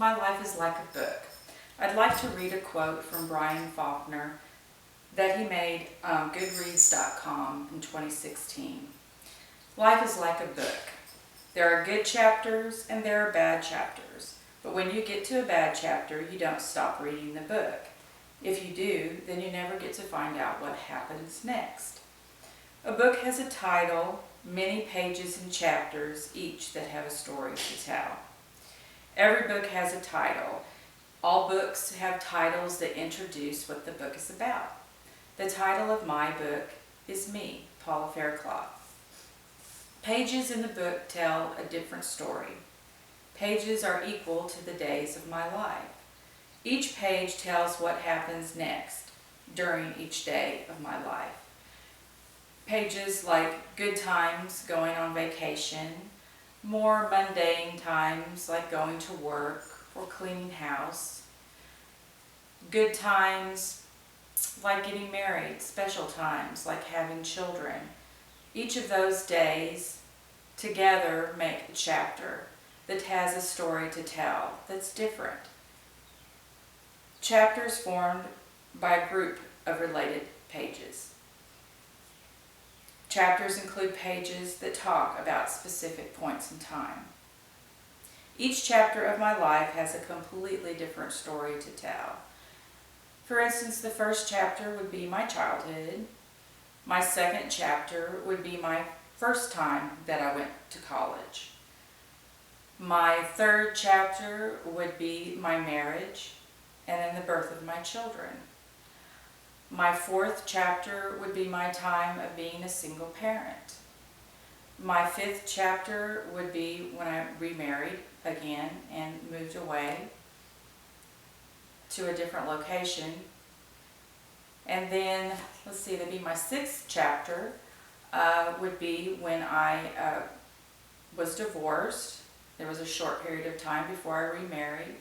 My Life is Like a Book. I'd like to read a quote from Brian Faulkner that he made on Goodreads.com in 2016. Life is like a book. There are good chapters and there are bad chapters. But when you get to a bad chapter, you don't stop reading the book. If you do, then you never get to find out what happens next. A book has a title, many pages and chapters, each that have a story to tell. Every book has a title. All books have titles that introduce what the book is about. The title of my book is me, Paula Faircloth. Pages in the book tell a different story. Pages are equal to the days of my life. Each page tells what happens next during each day of my life. Pages like good times, going on vacation, more mundane times like going to work or cleaning house. Good times like getting married, special times like having children. Each of those days together make a chapter that has a story to tell that's different. Chapters formed by a group of related pages. Chapters include pages that talk about specific points in time. Each chapter of my life has a completely different story to tell. For instance, the first chapter would be my childhood. My second chapter would be my first time that I went to college. My third chapter would be my marriage and then the birth of my children. My fourth chapter would be my time of being a single parent. My fifth chapter would be when I remarried again and moved away to a different location. And then, that'd be my sixth chapter would be when I was divorced. There was a short period of time before I remarried.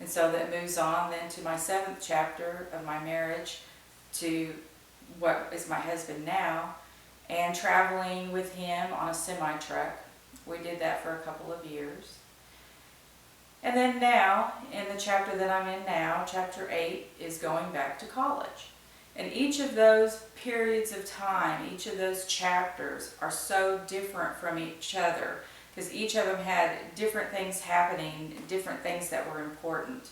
And so that moves on then to my seventh chapter of my marriage to what is my husband now, and traveling with him on a semi-truck. We did that for a couple of years. And then now, in the chapter that I'm in now, chapter 8, is going back to college. And each of those periods of time, each of those chapters are so different from each other because each of them had different things happening, different things that were important.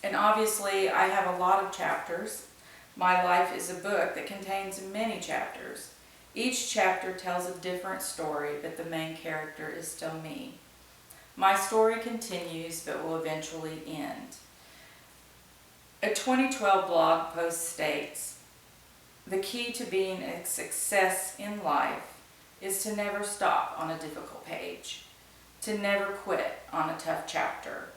And obviously, I have a lot of chapters. My life is a book that contains many chapters. Each chapter tells a different story, but the main character is still me. My story continues, but will eventually end. A 2012 blog post states, "The key to being a success in life is to never stop on a difficult page, to never quit on a tough chapter.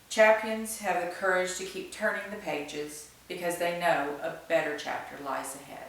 Champions have the courage to keep turning the pages because they know a better chapter lies ahead."